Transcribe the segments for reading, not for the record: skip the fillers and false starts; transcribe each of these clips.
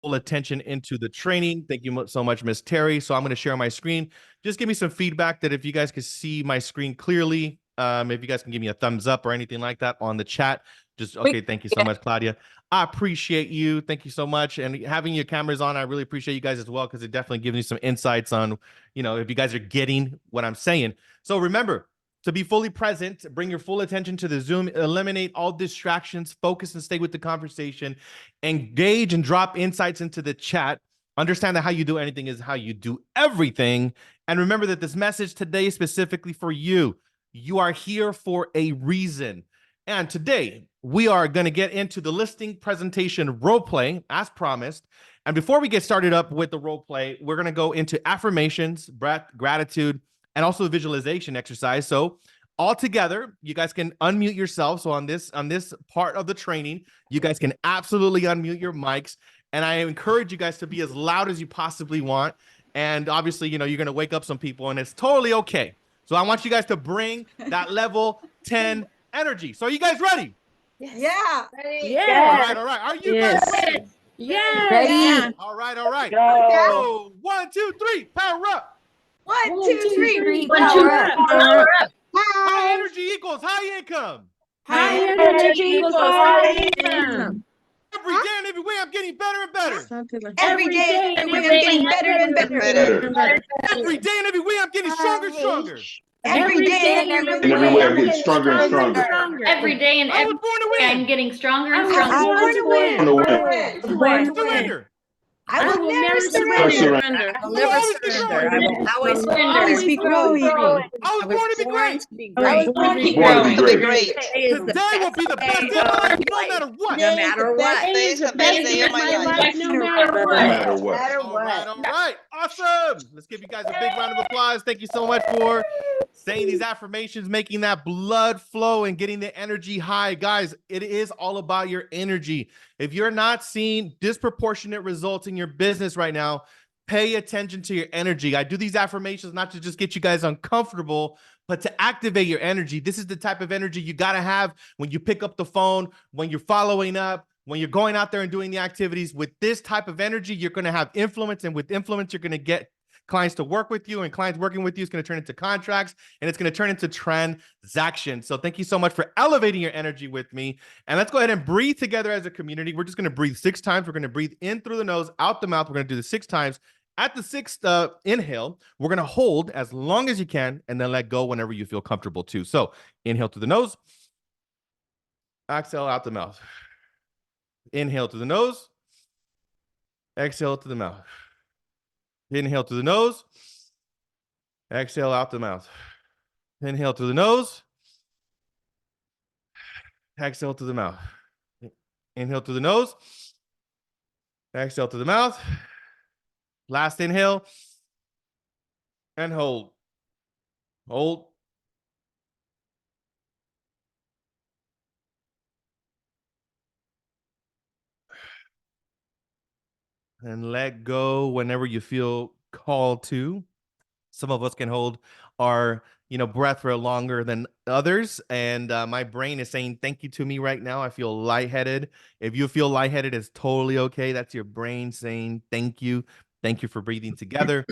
full attention into the training. Thank you so much, Miss Terry. So I'm going to share my screen. Just give me some feedback that if you guys can see my screen clearly, if you guys can give me a thumbs up or anything like that on the chat. Just okay. Thank you so much, Claudia. I appreciate you. Thank you so much. And having your cameras on, I really appreciate you guys as well, because it definitely gives me some insights on, if you guys are getting what I'm saying. So remember, to be fully present, bring your full attention to the Zoom, eliminate all distractions, focus and stay with the conversation, engage and drop insights into the chat. Understand that how you do anything is how you do everything. And remember that this message today is specifically for you. You are here for a reason. And today we are going to get into the listing presentation role play as promised. And before we get started up with the role play, we're going to go into affirmations, breath, gratitude, and also a visualization exercise. So all together, you guys can unmute yourself. So on this part of the training, you guys can absolutely unmute your mics. And I encourage you guys to be as loud as you possibly want. And obviously, you're going to wake up some people, and it's totally okay. So I want you guys to bring that level 10 energy. So are you guys ready? Yeah. Ready. Yeah. All right. Are you guys ready? Yeah. Ready. Yeah. All right. Go. 1, 2, 3, power up. 1, 2, 3, Power up. High energy equals high income. High energy equals high income. Every day and every way, I'm getting better and better. Every day, I'm getting better and better. Every day and every way, I'm getting stronger and stronger. Every day and every way, I'm getting stronger and stronger. Every day and I every was born to way, win. I'm getting stronger and I stronger. was born to win. Born to surrender. I will never surrender. I will always be growing. I will always be growing. I was born to be great. I was born to be Born to be great. Today will be the best day of my life, no matter what. No matter what. Today is the best day of my life, no matter what. All right. Awesome. Let's give you guys a big round of applause. Thank you so much for saying these affirmations, making that blood flow and getting the energy high. Guys, it is all about your energy. If you're not seeing disproportionate results in your business right now, pay attention to your energy. I do these affirmations not to just get you guys uncomfortable, but to activate your energy. This is the type of energy you got to have when you pick up the phone, when you're following up, when you're going out there and doing the activities. With this type of energy, you're going to have influence, and with influence, you're going to get clients to work with you, and clients working with you is going to turn into contracts, and it's going to turn into transactions. So thank you so much for elevating your energy with me. And let's go ahead and breathe together as a community. We're just going to breathe 6 times. We're going to breathe in through the nose, out the mouth. We're going to do this 6 times. At the 6th inhale, we're going to hold as long as you can and then let go whenever you feel comfortable too. So inhale through the nose, exhale out the mouth. Inhale through the nose, exhale through the mouth. Inhale through the nose, exhale out the mouth. Inhale through the nose, exhale through the mouth. Inhale through the nose, exhale through the mouth. Last inhale, and hold. Hold. And let go whenever you feel called to. Some of us can hold our, breath for longer than others. And my brain is saying thank you to me right now. I feel lightheaded. If you feel lightheaded, it's totally okay. That's your brain saying thank you. Thank you for breathing together.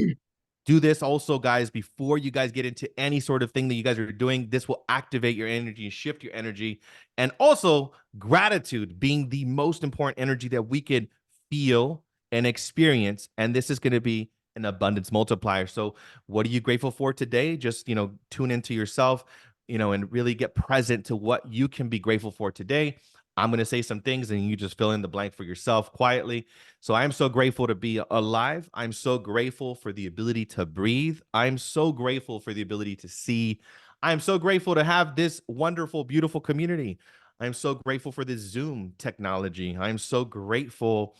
Do this also, guys, before you guys get into any sort of thing that you guys are doing. This will activate your energy and shift your energy. And also gratitude being the most important energy that we could feel and experience. And this is going to be an abundance multiplier. So what are you grateful for today? Just, tune into yourself, and really get present to what you can be grateful for today. I'm going to say some things and you just fill in the blank for yourself quietly. So I'm so grateful to be alive. I'm so grateful for the ability to breathe. I'm so grateful for the ability to see. I'm so grateful to have this wonderful, beautiful community. I'm so grateful for this Zoom technology. I'm so grateful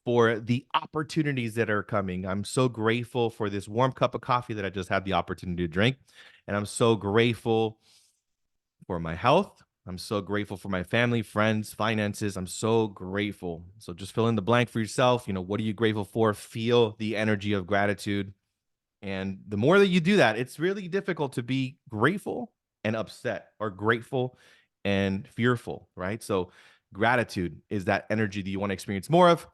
for the opportunities that are coming. I'm so grateful for this warm cup of coffee that I just had the opportunity to drink. And I'm so grateful for my health. I'm so grateful for my family, friends, finances. I'm so grateful. So just fill in the blank for yourself. What are you grateful for? Feel the energy of gratitude. And the more that you do that, it's really difficult to be grateful and upset, or grateful and fearful, right? So gratitude is that energy that you want to experience more of.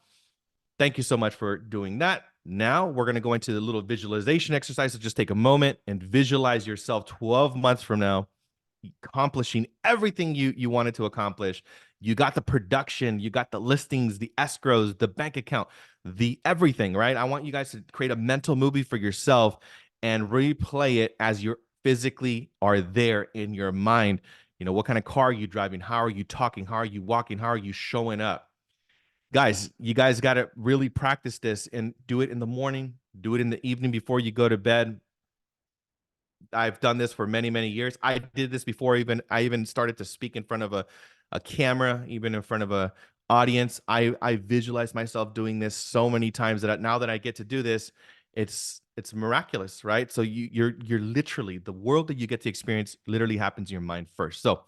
Thank you so much for doing that. Now we're going to go into the little visualization exercise. So just take a moment and visualize yourself 12 months from now, accomplishing everything you wanted to accomplish. You got the production, you got the listings, the escrows, the bank account, the everything, right? I want you guys to create a mental movie for yourself and replay it as you physically are there in your mind. You know, what kind of car are you driving? How are you talking? How are you walking? How are you showing up? Guys, you guys got to really practice this and do it in the morning, do it in the evening before you go to bed. I've done this for many, many years. I did this before I even started to speak in front of a camera, even in front of a audience. I visualize myself doing this so many times that now that I get to do this, it's miraculous, right? So you're literally, the world that you get to experience literally happens in your mind first. So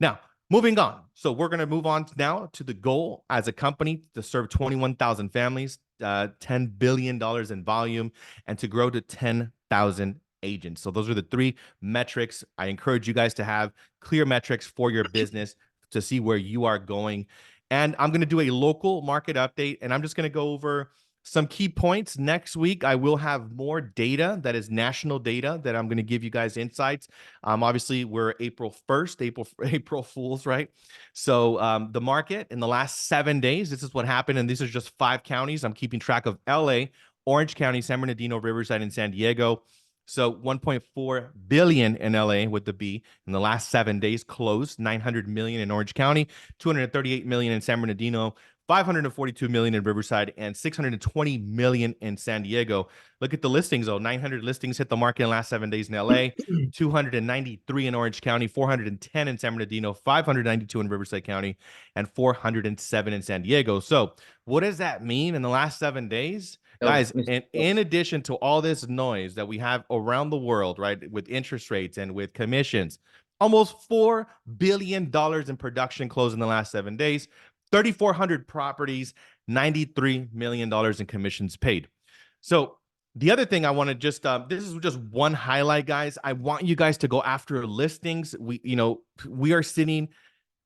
now moving on. So we're going to move on now to the goal as a company to serve 21,000 families, $10 billion in volume, and to grow to 10,000 agents. So those are the three metrics. I encourage you guys to have clear metrics for your business to see where you are going. And I'm going to do a local market update, and I'm just going to go over some key points. Next week, I will have more data that is national data that I'm going to give you guys insights. Obviously, we're April 1st, April Fools, right? So the market in the last 7 days, this is what happened. And these are just 5 counties. I'm keeping track of LA, Orange County, San Bernardino, Riverside, and San Diego. So 1.4 billion in LA with the B in the last 7 days closed, 900 million in Orange County, 238 million in San Bernardino, 542 million in Riverside, and 620 million in San Diego. Look at the listings, though. 900 listings hit the market in the last 7 days in LA, 293 in Orange County, 410 in San Bernardino, 592 in Riverside County, and 407 in San Diego. So what does that mean in the last 7 days? Guys, and in addition to all this noise that we have around the world, right, with interest rates and with commissions, almost $4 billion in production closed in the last 7 days, 3,400 properties, $93 million in commissions paid. So the other thing I want to just, this is just one highlight, guys. I want you guys to go after listings. We are sitting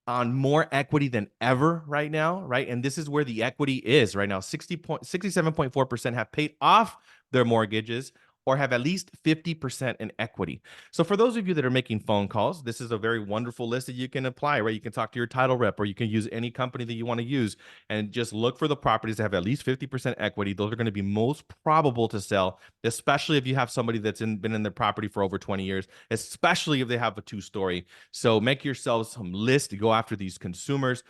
on more equity than ever right now, right? And this is where the equity is right now. 67.4% have paid off their mortgages or have at least 50% in equity. So for those of you that are making phone calls, this is a very wonderful list that you can apply, right? You can talk to your title rep, or you can use any company that you want to use and just look for the properties that have at least 50% equity. Those are going to be most probable to sell, especially if you have somebody that's been in the property for over 20 years, especially if they have a 2-story. So make yourselves some lists to go after these consumers.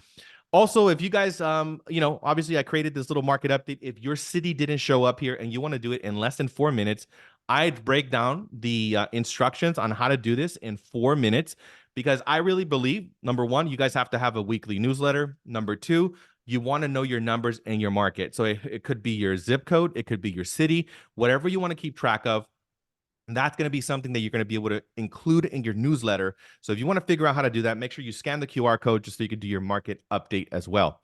Also, if you guys, obviously I created this little market update. If your city didn't show up here and you want to do it in less than 4 minutes, I'd break down the instructions on how to do this in 4 minutes, because I really believe, number one, you guys have to have a weekly newsletter. Number two, you want to know your numbers in your market. So it could be your zip code, it could be your city, whatever you want to keep track of. And that's going to be something that you're going to be able to include in your newsletter. So if you want to figure out how to do that, make sure you scan the QR code just so you can do your market update as well.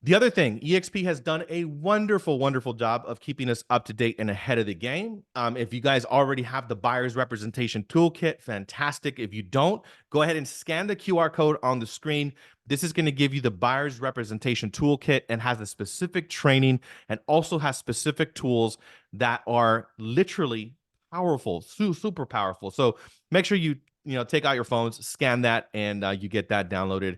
The other thing, eXp has done a wonderful, wonderful job of keeping us up to date and ahead of the game. If you guys already have the buyer's representation toolkit, fantastic. If you don't, go ahead and scan the QR code on the screen. This is going to give you the buyer's representation toolkit and has a specific training and also has specific tools that are literally powerful, super powerful. So make sure you take out your phones, scan that, and you get that downloaded.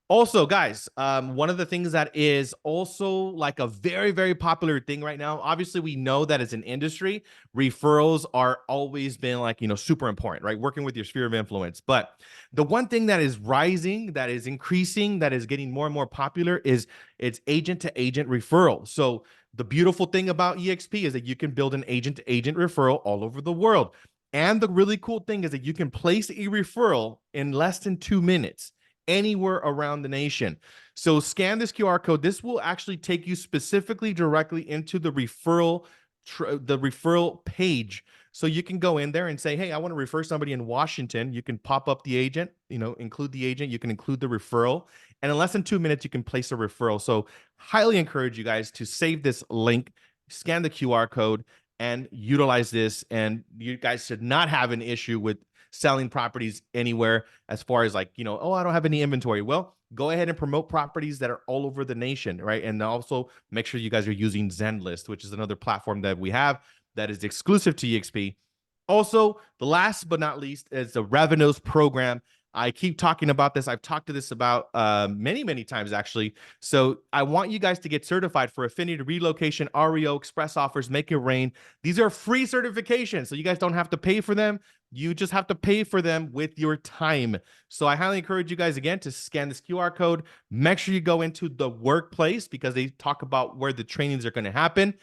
Also, guys, one of the things that is also like a very, very popular thing right now, obviously we know that as an industry, referrals are always been like, super important, right? Working with your sphere of influence. But the one thing that is rising, that is increasing, that is getting more and more popular is it's agent to agent referral. So the beautiful thing about eXp is that you can build an agent to agent referral all over the world. And the really cool thing is that you can place a referral in less than 2 minutes anywhere around the nation. So scan this QR code. This will actually take you specifically directly into the referral page. So you can go in there and say, hey, I want to refer somebody in Washington. You can pop up the agent, include the agent. You can include the referral. And in less than 2 minutes, you can place a referral. So highly encourage you guys to save this link, scan the QR code, and utilize this. And you guys should not have an issue with selling properties anywhere as far as like, oh, I don't have any inventory. Well, go ahead and promote properties that are all over the nation, right? And also make sure you guys are using Zenlist, which is another platform that we have that is exclusive to EXP. Also, the last but not least is the Revenues program. I keep talking about this. I've talked to this about many, many times, actually. So I want you guys to get certified for Affinity Relocation, REO, Express Offers, Make It Rain. These are free certifications, so you guys don't have to pay for them. You just have to pay for them with your time. So I highly encourage you guys, again, to scan this QR code. Make sure you go into the workplace because they talk about where the trainings are going to happen.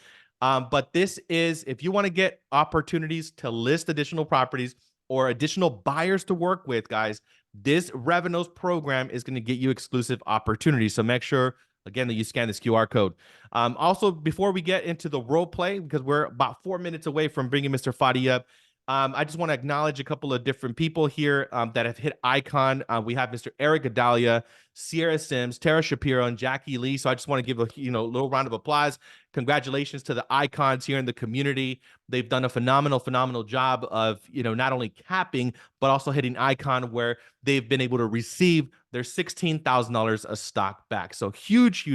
But this is, if you want to get opportunities to list additional properties or additional buyers to work with, guys, this Revenues program is going to get you exclusive opportunities. So make sure, again, that you scan this QR code. Also, before we get into the role play, because we're about 4 minutes away from bringing Mr. Fadi up, I just want to acknowledge a couple of different people here that have hit icon. We have Mr. Eric Adalia, Sierra Sims, Tara Shapiro, and Jackie Lee. So I just want to give a little round of applause. Congratulations to the icons here in the community. They've done a phenomenal job of not only capping but also hitting icon where they've been able to receive their $16,000 of stock back. So huge.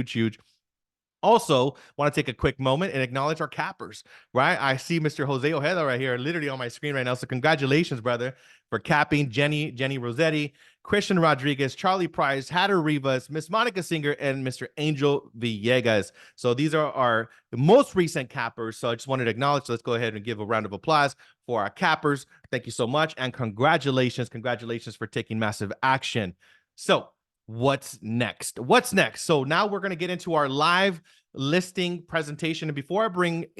Also, want to take a quick moment and acknowledge our cappers, right? I see Mr. Jose Ojeda right here, literally on my screen right now. So congratulations, brother, for capping Jenny Rossetti, Christian Rodriguez, Charlie Price, Hatter Rivas, Miss Monica Singer, and Mr. Angel Villegas. So these are our most recent cappers. So I just wanted to acknowledge. So let's go ahead and give a round of applause for our cappers. Thank you so much. And congratulations for taking massive action. So what's next? So now we're going to get into our live listing presentation. And before I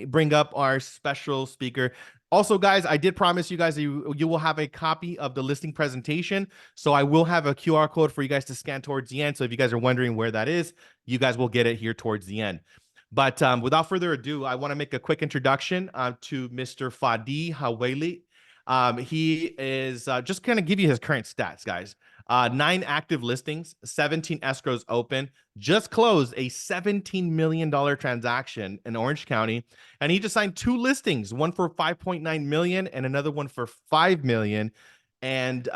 bring up our special speaker, also, guys, I did promise you guys that you will have a copy of the listing presentation. So I will have a QR code for you guys to scan towards the end. So if you guys are wondering where that is, you guys will get it here towards the end. But without further ado, I want to make a quick introduction to Mr. Fadi Haweli. He is just going to give you his current stats, guys. 9 active listings, 17 escrows open, just closed a $17 million transaction in Orange County. And he just signed 2 listings, one for $5.9 million and another one for $5 million. And,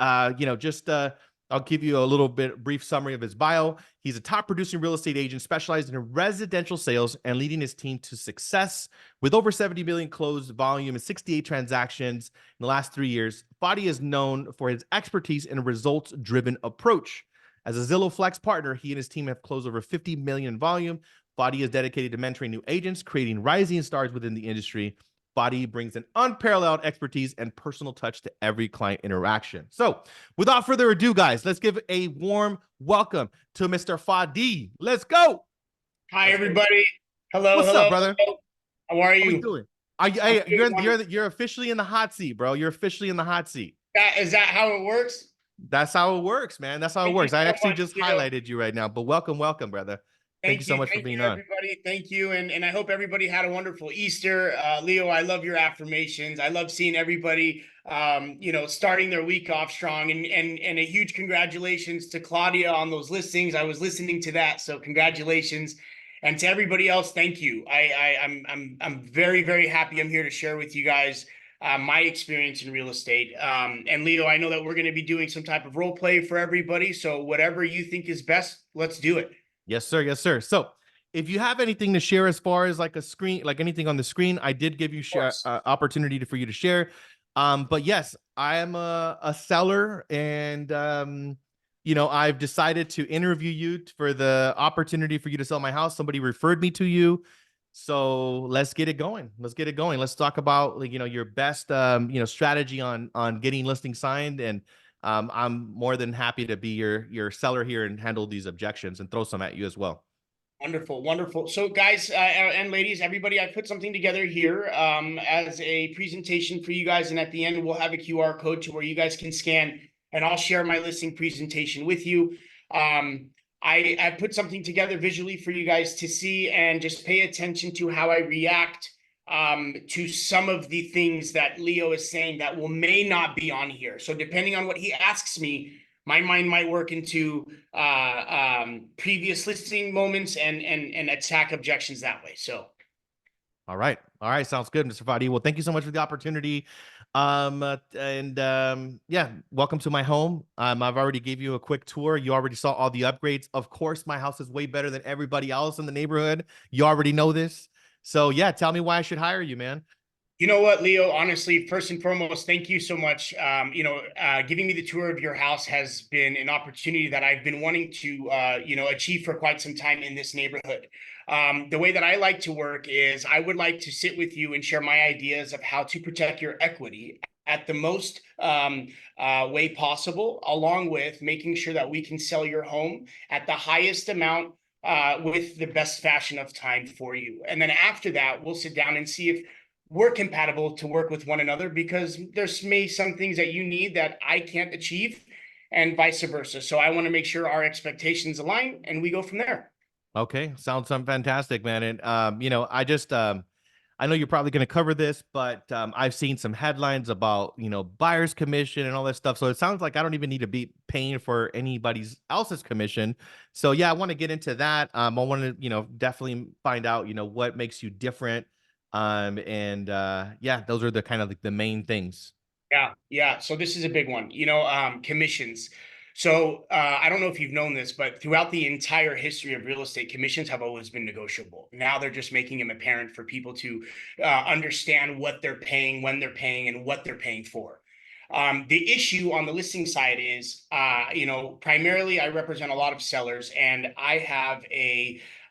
I'll give you a little bit brief summary of his bio. He's a top producing real estate agent specialized in residential sales and leading his team to success with over 70 million closed volume and 68 transactions in the last 3 years. Fadi is known for his expertise in a results-driven approach. As a Zillow Flex partner, he and his team have closed over 50 million in volume. Fadi is dedicated to mentoring new agents, creating rising stars within the industry. Fadi brings an unparalleled expertise and personal touch to every client interaction. So without further ado, guys, let's give a warm welcome to Mr. Fadi. Let's go. Hi, everybody. Hello. What's up, brother? How are you? How you doing? You're officially in the hot seat, bro. You're officially in the hot seat. Is that how it works? That's how it works, man. That's how it works. I actually just highlighted you right now, but welcome, brother. Thank you so much for being on. Everybody. Thank you. And I hope everybody had a wonderful Easter. Leo, I love your affirmations. I love seeing everybody, starting their week off strong, and a huge congratulations to Claudia on those listings. I was listening to that. So congratulations. And to everybody else, thank you. I'm very, very happy. I'm here to share with you guys my experience in real estate. And Leo, I know that we're going to be doing some type of role play for everybody. So whatever you think is best, let's do it. Yes, sir. Yes, sir. So if you have anything to share as far as like a screen, like anything on the screen, I did give you opportunity for you to share. But yes, I am a seller, and I've decided to interview you for the opportunity for you to sell my house. Somebody referred me to you. So let's get it going. Let's talk about your best strategy on getting listings signed. And I'm more than happy to be your seller here and handle these objections and throw some at you as well. Wonderful. So guys and ladies, everybody, I put something together here as a presentation for you guys. And at the end, we'll have a QR code to where you guys can scan, and I'll share my listing presentation with you. I put something together visually for you guys to see, and just pay attention to how I react to some of the things that Leo is saying that may not be on here. So depending on what he asks me, my mind might work into previous listing moments and attack objections that way. So All right. All right. Sounds good, Mr. Fadi. Well, thank you so much for the opportunity. Yeah, welcome to my home. I've already gave you a quick tour. You already saw all the upgrades. Of course, my house is way better than everybody else in the neighborhood. You already know this. So yeah, tell me why I should hire you, man. You know what, Leo? Honestly, first and foremost, thank you so much. Giving me the tour of your house has been an opportunity that I've been wanting to, achieve for quite some time in this neighborhood. The way that I like to work is I would like to sit with you and share my ideas of how to protect your equity at the most way possible, along with making sure that we can sell your home at the highest amount with the best fashion of time for you. And then after that, we'll sit down and see if we're compatible to work with one another, because there's may some things that you need that I can't achieve and vice versa. So I want to make sure our expectations align and we go from there. Okay, sounds fantastic, man. And I know you're probably going to cover this, but I've seen some headlines about buyer's commission and all that stuff. So it sounds like I don't even need to be paying for anybody's else's commission. So yeah, I want to get into that. I want to definitely find out what makes you different. Yeah, those are the kind of like the main things. Yeah. So this is a big one, commissions. So I don't know if you've known this, but throughout the entire history of real estate, commissions have always been negotiable. Now they're just making them apparent for people to understand what they're paying, when they're paying, and what they're paying for. The issue on the listing side is, primarily I represent a lot of sellers, and I have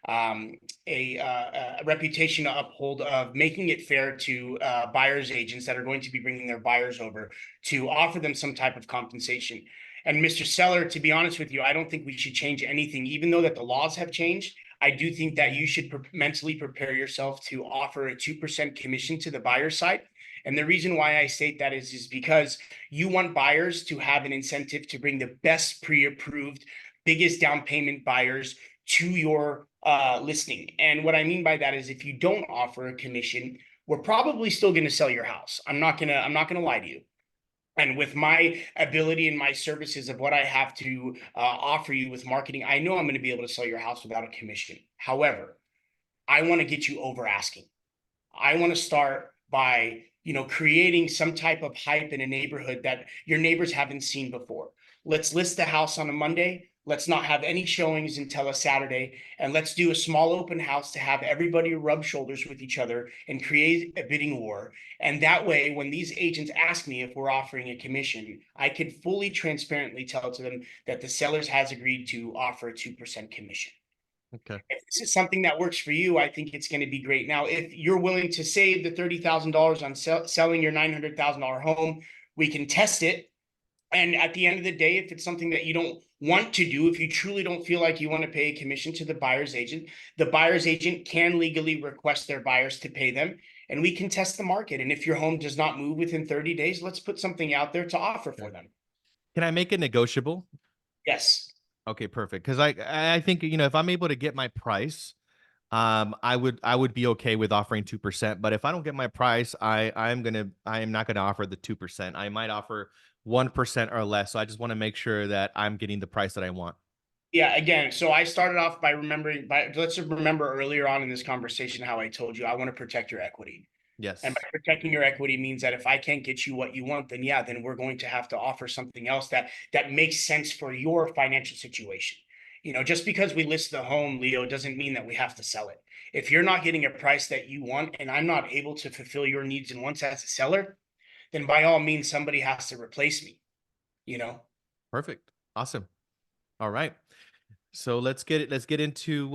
um, a reputation to uphold of making it fair to buyers agents that are going to be bringing their buyers over, to offer them some type of compensation. And Mr. Seller, to be honest with you, I don't think we should change anything, even though that the laws have changed. I do think that you should mentally prepare yourself to offer a 2% commission to the buyer side. And the reason why I state that is because you want buyers to have an incentive to bring the best pre-approved, biggest down payment buyers to your listing. And what I mean by that is, if you don't offer a commission, we're probably still going to sell your house. I'm not gonna lie to you. And with my ability and my services of what I have to offer you with marketing, I know I'm going to be able to sell your house without a commission. However, I want to get you over asking. I want to start by, creating some type of hype in a neighborhood that your neighbors haven't seen before. Let's list the house on a Monday. Let's not have any showings until a Saturday. And let's do a small open house to have everybody rub shoulders with each other and create a bidding war. And that way, when these agents ask me if we're offering a commission, I could fully transparently tell to them that the sellers has agreed to offer a 2% commission. Okay. If this is something that works for you, I think it's going to be great. Now, if you're willing to save the $30,000 on selling your $900,000 home, we can test it. And at the end of the day, if it's something that you don't want to do, if you truly don't feel like you want to pay a commission to the buyer's agent can legally request their buyers to pay them, and we can test the market. And if your home does not move within 30 days, let's put something out there to offer for them. Can I make it negotiable? Yes. Okay, perfect. Because I think if I'm able to get my price, I would be okay with offering 2%. But if I don't get my price, I am not gonna offer the 2%. I might offer 1% or less. So I just want to make sure that I'm getting the price that I want. Yeah, again, so I started off by let's remember earlier on in this conversation how I told you I want to protect your equity. Yes. And by protecting your equity means that if I can't get you what you want, then we're going to have to offer something else that makes sense for your financial situation. Just because we list the home, Leo, doesn't mean that we have to sell it. If you're not getting a price that you want and I'm not able to fulfill your needs and wants as a seller, then by all means, somebody has to replace me, Perfect. Awesome. All right. So let's get into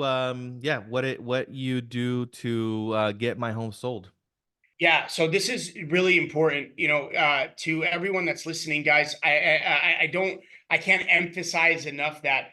yeah, what you do to get my home sold. Yeah, so this is really important, to everyone that's listening, guys. I can't emphasize enough that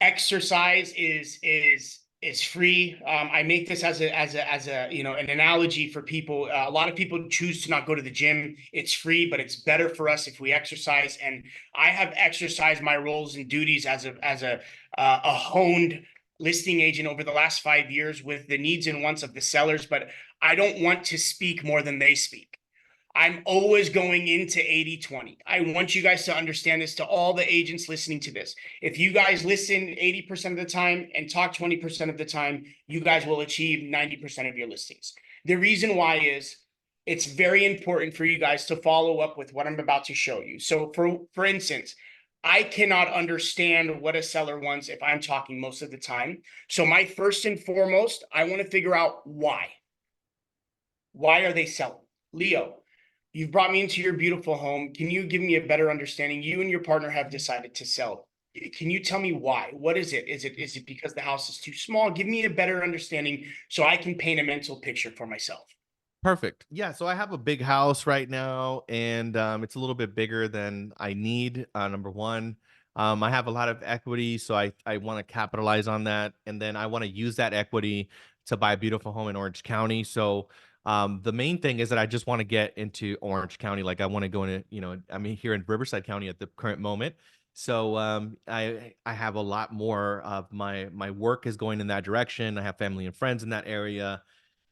exercise is free. I make this as a an analogy for people. A lot of people choose to not go to the gym. It's free, but it's better for us if we exercise. And I have exercised my roles and duties as a honed listing agent over the last 5 years with the needs and wants of the sellers. But I don't want to speak more than they speak. I'm always going into 80-20. I want you guys to understand this, to all the agents listening to this. If you guys listen 80% of the time and talk 20% of the time, you guys will achieve 90% of your listings. The reason why is it's very important for you guys to follow up with what I'm about to show you. So for instance, I cannot understand what a seller wants if I'm talking most of the time. So my first and foremost, I want to figure out why. Why are they selling? Leo, you've brought me into your beautiful home. Can you give me a better understanding? You and your partner have decided to sell. Can you tell me why? What is it? Is it because the house is too small? Give me a better understanding so I can paint a mental picture for myself. Perfect. Yeah. So I have a big house right now, and it's a little bit bigger than I need. Number one, I have a lot of equity, so I want to capitalize on that, and then I want to use that equity to buy a beautiful home in Orange County. So the main thing is that I just want to get into Orange County. Like I want to go into, I'm here in Riverside County at the current moment. So I have a lot more of my work is going in that direction. I have family and friends in that area.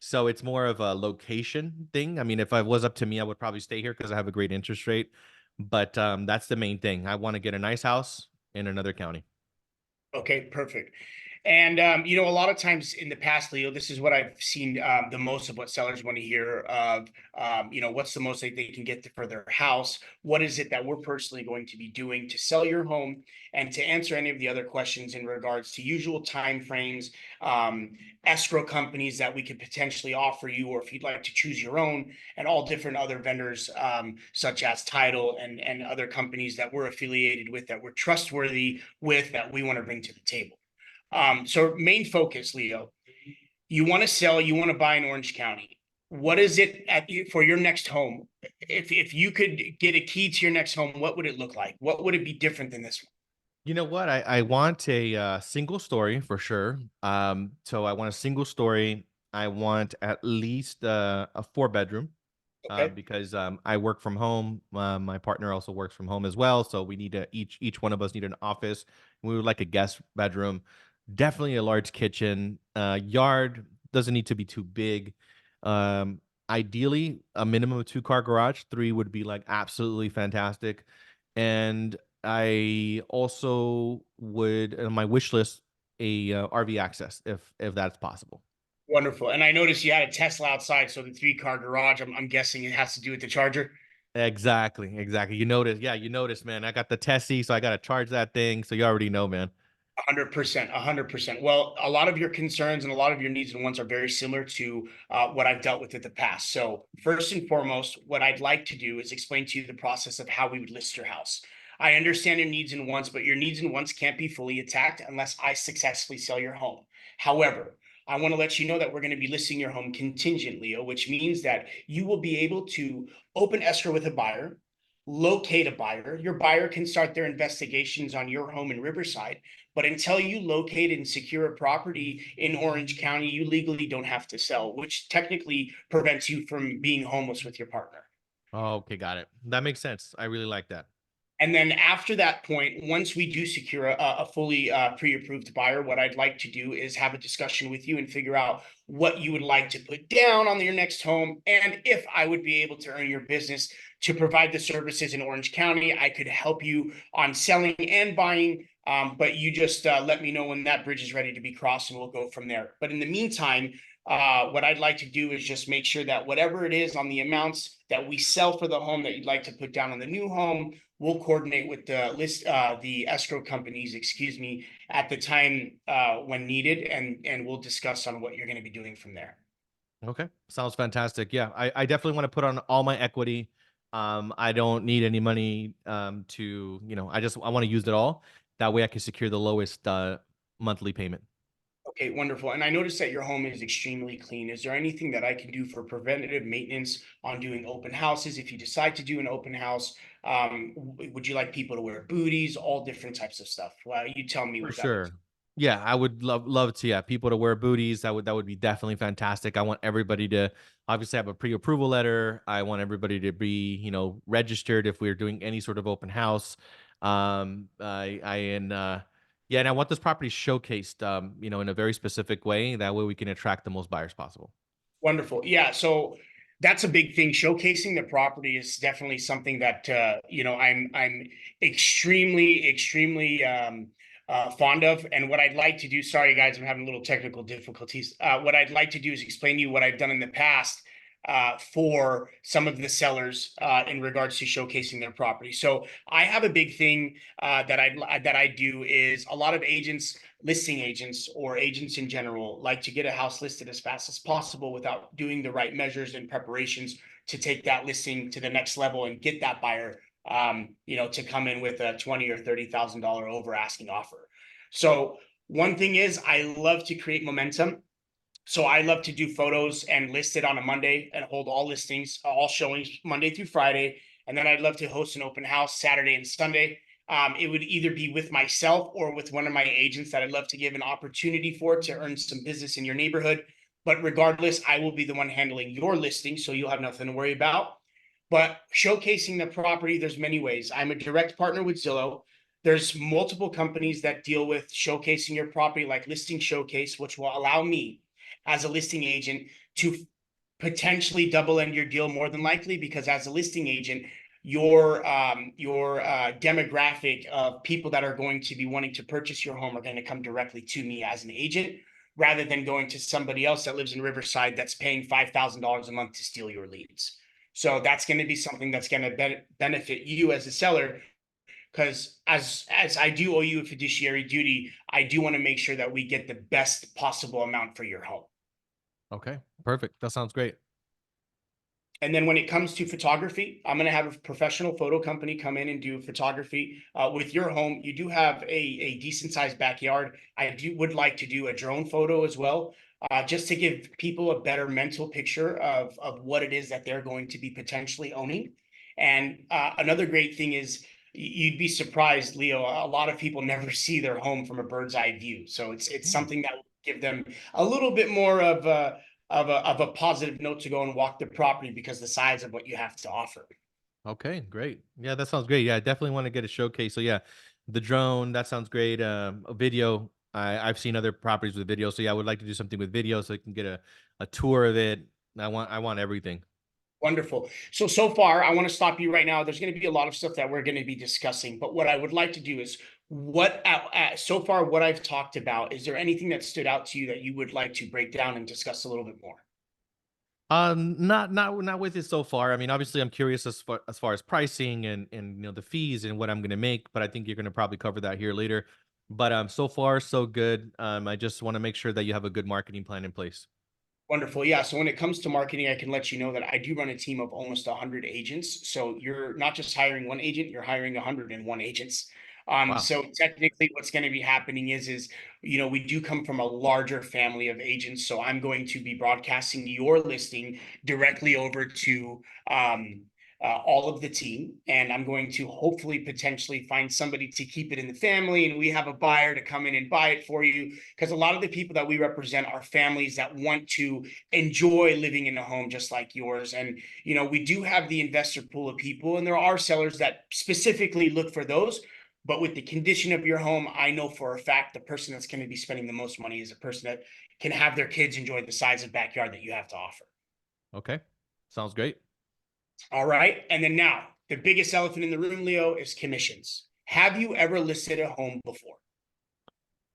So it's more of a location thing. I mean, if it was up to me, I would probably stay here because I have a great interest rate. But that's the main thing. I want to get a nice house in another county. Okay, perfect. And a lot of times in the past, Leo, this is what I've seen the most of what sellers want to hear of. What's the most they can get for their house? What is it that we're personally going to be doing to sell your home, and to answer any of the other questions in regards to usual time frames, escrow companies that we could potentially offer you, or if you'd like to choose your own, and all different other vendors, such as Title and other companies that we're affiliated with, that we're trustworthy with, that we want to bring to the table. So main focus, Leo, you want to sell, you want to buy in Orange County. What is it for your next home? If you could get a key to your next home, what would it look like? What would it be different than this one? You know what? I want a single story for sure. So I want a single story. I want at least a 4 bedroom. Okay. Because I work from home. My partner also works from home as well, so we need to each one of us need an office. We would like a guest bedroom, definitely a large kitchen. Yard doesn't need to be too big. Ideally, a minimum of 2-car garage. 3 would be like absolutely fantastic. And I also would on my wish list a RV access if that's possible. Wonderful. And I noticed you had a Tesla outside, so the 3-car garage, I'm guessing it has to do with the charger. Exactly, exactly. You noticed, yeah, you noticed, man. I got the Tessie, so I got to charge that thing. So you already know, man. 100%, 100%. Well, a lot of your concerns and a lot of your needs and wants are very similar to what I've dealt with in the past. So first and foremost, what I'd like to do is explain to you the process of how we would list your house. I understand your needs and wants, but your needs and wants can't be fully attacked unless I successfully sell your home. However, I want to let you know that we're going to be listing your home contingent, Leo, which means that you will be able to open escrow with a buyer, locate a buyer. Your buyer can start their investigations on your home in Riverside. But until you locate and secure a property in Orange County, you legally don't have to sell, which technically prevents you from being homeless with your partner. Oh, okay, got it. That makes sense. I really like that. And then after that point, once we do secure a fully pre-approved buyer, what I'd like to do is have a discussion with you and figure out what you would like to put down on your next home. And if I would be able to earn your business to provide the services in Orange County, I could help you on selling and buying. But you just let me know when that bridge is ready to be crossed, and we'll go from there. But in the meantime, what I'd like to do is just make sure that whatever it is on the amounts that we sell for the home that you'd like to put down on the new home, we'll coordinate with the escrow companies, excuse me, at the time when needed, and we'll discuss on what you're going to be doing from there. Okay, sounds fantastic. Yeah, I definitely want to put on all my equity. I don't need any money to, I want to use it all. That way I can secure the lowest monthly payment. Okay, wonderful. And I noticed that your home is extremely clean. Is there anything that I can do for preventative maintenance on doing open houses? If you decide to do an open house, would you like people to wear booties, all different types of stuff? Well, you tell me For what that looks sure. Yeah, I would love to. Yeah, people to wear booties. That would be definitely fantastic. I want everybody to obviously have a pre-approval letter. I want everybody to be, registered if we're doing any sort of open house. I and yeah, and I want this property showcased, in a very specific way. That way we can attract the most buyers possible. wonderful. Yeah. So That's a big thing. Showcasing the property is definitely something that I'm extremely fond of. And what I'd like to do, sorry guys, I'm having a little technical difficulties. What I'd like to do is explain to you what I've done in the past for some of the sellers in regards to showcasing their property. So I have a big thing that I do is a lot of agents, listing agents or agents in general, like to get a house listed as fast as possible without doing the right measures and preparations to take that listing to the next level and get that buyer to come in with a $20,000 or $30,000 over asking offer. So one thing is I love to create momentum. So I love to do photos and list it on a Monday and hold all listings, all showings Monday through Friday. And then I'd love to host an open house Saturday and Sunday. It would either be with myself or with one of my agents that I'd love to give an opportunity for to earn some business in your neighborhood. But regardless, I will be the one handling your listing, so you'll have nothing to worry about. But showcasing the property, there's many ways. I'm a direct partner with Zillow. There's multiple companies that deal with showcasing your property, like Listing Showcase, which will allow me as a listing agent to potentially double end your deal more than likely, because as a listing agent, your demographic of people that are going to be wanting to purchase your home are going to come directly to me as an agent, rather than going to somebody else that lives in Riverside that's paying $5,000 a month to steal your leads. So that's going to be something that's going to benefit you as a seller, because as I do owe you a fiduciary duty, I do want to make sure that we get the best possible amount for your home. Okay, perfect. That sounds great. And then when it comes to photography, I'm going to have a professional photo company come in and do photography with your home. You do have a decent sized backyard. I would like to do a drone photo as well, just to give people a better mental picture of what it is that they're going to be potentially owning. And another great thing is you'd be surprised, Leo, a lot of people never see their home from a bird's eye view. So it's something that will give them a little bit more of a positive note to go and walk the property because the size of what you have to offer. Okay, great. Yeah, that sounds great. Yeah, I definitely want to get a showcase. So yeah, the drone, that sounds great. A video. I've seen other properties with video. So yeah, I would like to do something with video so I can get a tour of it. I want everything. Wonderful. So far, I want to stop you right now. There's going to be a lot of stuff that we're going to be discussing, but what I would like to do is so far what I've talked about, is there anything that stood out to you that you would like to break down and discuss a little bit more? Not with it so far. I mean, obviously, I'm curious as far as pricing and the fees and what I'm gonna make, but I think you're gonna probably cover that here later. But so far so good. I just want to make sure that you have a good marketing plan in place. Wonderful. Yeah. So when it comes to marketing, I can let you know that I do run a team of almost 100 agents. So you're not just hiring one agent, you're hiring 101 agents. Wow. So technically what's going to be happening is, we do come from a larger family of agents. So I'm going to be broadcasting your listing directly over to, all of the team, and I'm going to hopefully potentially find somebody to keep it in the family, and we have a buyer to come in and buy it for you, because a lot of the people that we represent are families that want to enjoy living in a home just like yours. And we do have the investor pool of people, and there are sellers that specifically look for those. But with the condition of your home, I know for a fact the person that's going to be spending the most money is a person that can have their kids enjoy the size of backyard that you have to offer. Okay. Sounds great. All right. And then now, the biggest elephant in the room, Leo, is commissions. Have you ever listed a home before?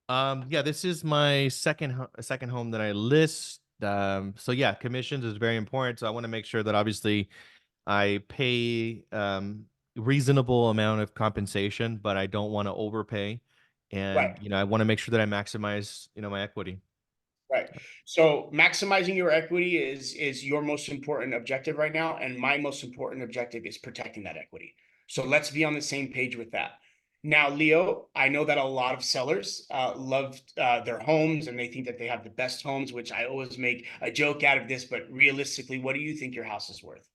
Yeah, this is my second home that I list. So yeah, commissions is very important. So I want to make sure that obviously I pay reasonable amount of compensation, but I don't want to overpay. Right. And I want to make sure that I maximize my equity. Right. So maximizing your equity is your most important objective right now. And my most important objective is protecting that equity. So let's be on the same page with that. Now, Leo, I know that a lot of sellers love their homes and they think that they have the best homes, which I always make a joke out of this. But realistically, what do you think your house is worth?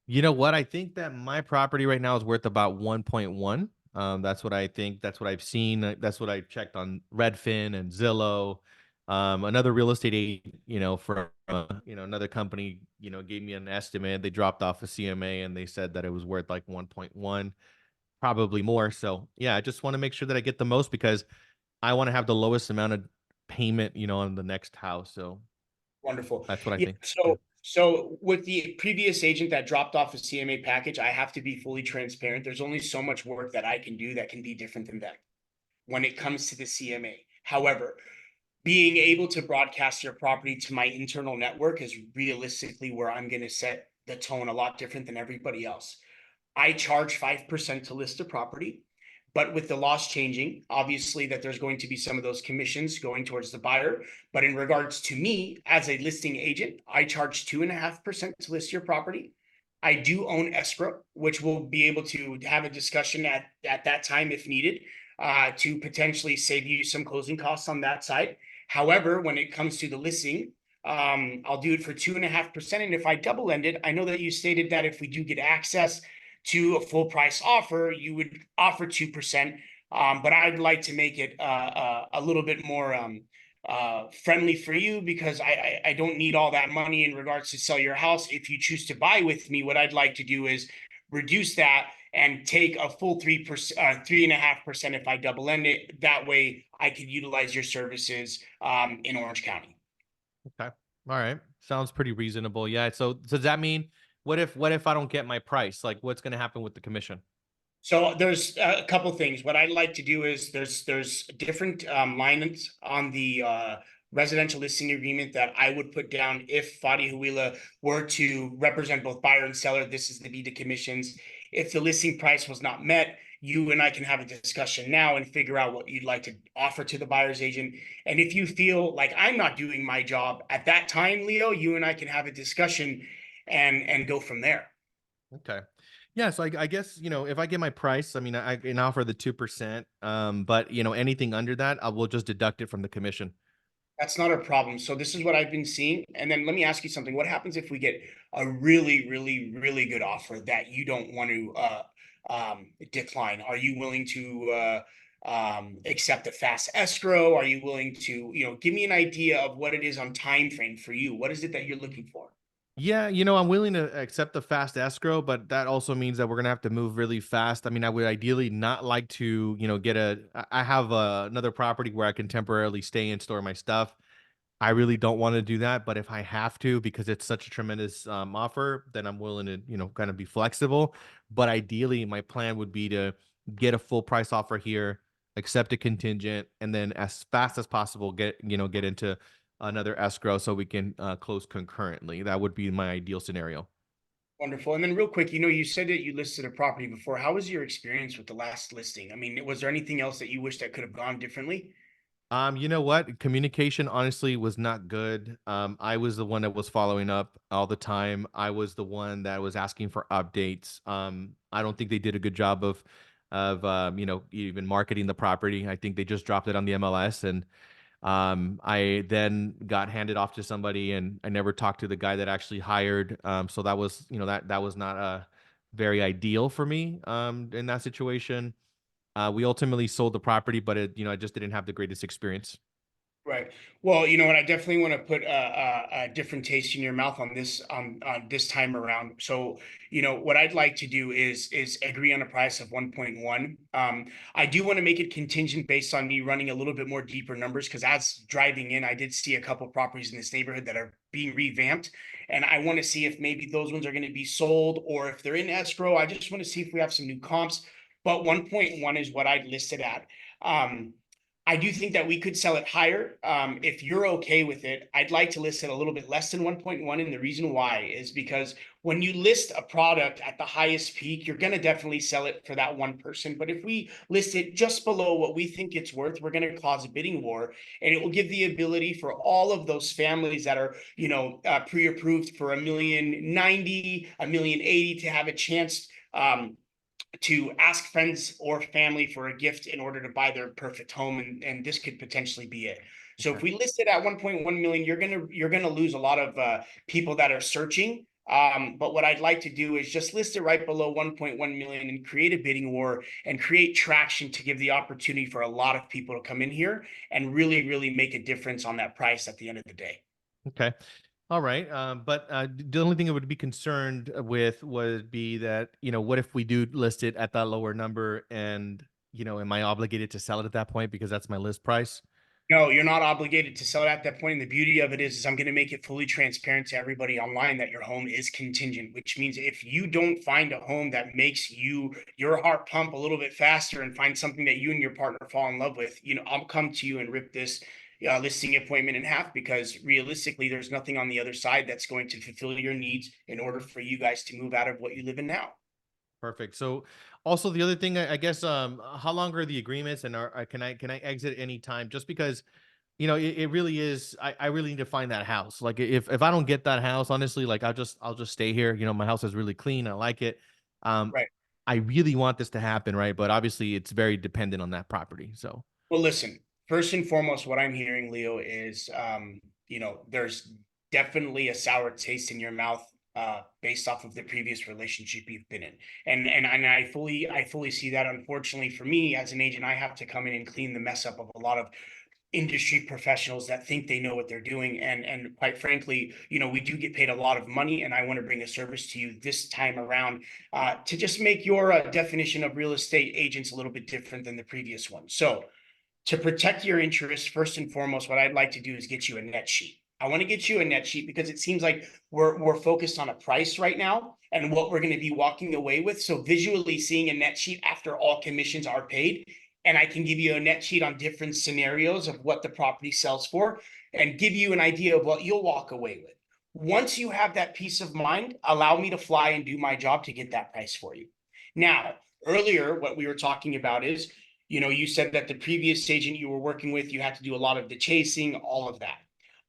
You know what? I think that my property right now is worth about 1.1. That's what I think. That's what I've seen. That's what I checked on Redfin and Zillow. Another real estate agent, from another company, gave me an estimate. They dropped off a CMA and they said that it was worth like 1.1, probably more. So yeah, I just want to make sure that I get the most because I want to have the lowest amount of payment, on the next house. So Wonderful. that's what I Yeah. think. So Yeah. So with the previous agent that dropped off a CMA package, I have to be fully transparent. There's only so much work that I can do that can be different than them when it comes to the CMA. However, being able to broadcast your property to my internal network is realistically where I'm going to set the tone a lot different than everybody else. I charge 5% to list a property, but with the laws changing, obviously that there's going to be some of those commissions going towards the buyer. But in regards to me as a listing agent, I charge 2.5% to list your property. I do own escrow, which we'll be able to have a discussion at that time if needed, to potentially save you some closing costs on that side. However, when it comes to the listing, I'll do it for 2.5%. And if I double end it, I know that you stated that if we do get access to a full price offer, you would offer 2%. But I'd like to make it a little bit more friendly for you, because I don't need all that money in regards to sell your house. If you choose to buy with me, what I'd like to do is reduce that and take a full 3%, 3.5% if I double end it. That way I could utilize your services in Orange County. Okay. All right. Sounds pretty reasonable. Yeah. So does that mean what if I don't get my price? Like what's going to happen with the commission? So there's a couple things. What I'd like to do is there's different lines on the residential listing agreement that I would put down if Fadi Huila were to represent both buyer and seller. This is the commissions. If the listing price was not met, you and I can have a discussion now and figure out what you'd like to offer to the buyer's agent. And if you feel like I'm not doing my job at that time, Leo, you and I can have a discussion and go from there. Okay. Yeah. So I guess, if I get my price, I mean, I can offer the 2%. But anything under that, I will just deduct it from the commission. That's not a problem. So this is what I've been seeing. And then let me ask you something. What happens if we get a really, really, really good offer that you don't want to decline? Are you willing to accept a fast escrow? Are you willing to, give me an idea of what it is on time frame for you? What is it that you're looking for? Yeah, I'm willing to accept the fast escrow, but that also means that we're gonna have to move really fast. I mean, I would ideally not like to, get I have another property where I can temporarily stay and store my stuff. I really don't want to do that, but if I have to, because it's such a tremendous offer, then I'm willing to, kind of be flexible. But ideally, my plan would be to get a full price offer here, accept a contingent, and then as fast as possible get into another escrow so we can close concurrently. That would be my ideal scenario. Wonderful. And then real quick, you said that you listed a property before. How was your experience with the last listing? I mean, was there anything else that you wish that could have gone differently? You know what? Communication honestly was not good. I was the one that was following up all the time. I was the one that was asking for updates. I don't think they did a good job of even marketing the property. I think they just dropped it on the MLS, and I then got handed off to somebody, and I never talked to the guy that actually hired. So that was, that was not very ideal for me in that situation. We ultimately sold the property, but I just didn't have the greatest experience. Right. Well, you know what? I definitely want to put a different taste in your mouth on this time around. So, what I'd like to do is agree on a price of 1.1. I do want to make it contingent based on me running a little bit more deeper numbers, because as driving in, I did see a couple properties in this neighborhood that are being revamped, and I want to see if maybe those ones are going to be sold or if they're in escrow. I just want to see if we have some new comps. But 1.1 is what I'd listed at. I do think that we could sell it higher. If you're okay with it, I'd like to list it a little bit less than 1.1. And the reason why is because when you list a product at the highest peak, you're going to definitely sell it for that one person. But if we list it just below what we think it's worth, we're going to cause a bidding war. And it will give the ability for all of those families that are, pre-approved for $1,090,000, $1,080,000 to have a chance to ask friends or family for a gift in order to buy their perfect home, and this could potentially be it. So if we list it at 1.1 million, you're gonna lose a lot of people that are searching. But what I'd like to do is just list it right below 1.1 million and create a bidding war and create traction to give the opportunity for a lot of people to come in here and really, really make a difference on that price at the end of the day. Okay. All right. But the only thing I would be concerned with would be that, what if we do list it at that lower number, and, am I obligated to sell it at that point because that's my list price? No, you're not obligated to sell it at that point. And the beauty of it is I'm going to make it fully transparent to everybody online that your home is contingent, which means if you don't find a home that makes your heart pump a little bit faster and find something that you and your partner fall in love with, I'll come to you and rip this listing appointment in half, because realistically, there's nothing on the other side that's going to fulfill your needs in order for you guys to move out of what you live in now. Perfect. So also the other thing, I guess, how long are the agreements, and can I exit any time? Just because, it really is, I really need to find that house. Like if I don't get that house, honestly, like I'll just stay here. My house is really clean. I like it. Right. I really want this to happen, right? But obviously it's very dependent on that property. So Well, listen, first and foremost, what I'm hearing, Leo, is, there's definitely a sour taste in your mouth based off of the previous relationship you've been in. And I fully see that. Unfortunately for me as an agent, I have to come in and clean the mess up of a lot of industry professionals that think they know what they're doing. And quite frankly, we do get paid a lot of money, and I want to bring a service to you this time around to just make your definition of real estate agents a little bit different than the previous one. So to protect your interests, first and foremost, what I'd like to do is get you a net sheet. I want to get you a net sheet because it seems like we're focused on a price right now and what we're going to be walking away with. So visually seeing a net sheet after all commissions are paid, and I can give you a net sheet on different scenarios of what the property sells for and give you an idea of what you'll walk away with. Once you have that peace of mind, allow me to fly and do my job to get that price for you. Now, earlier, what we were talking about is, you said that the previous agent you were working with, you had to do a lot of the chasing, all of that.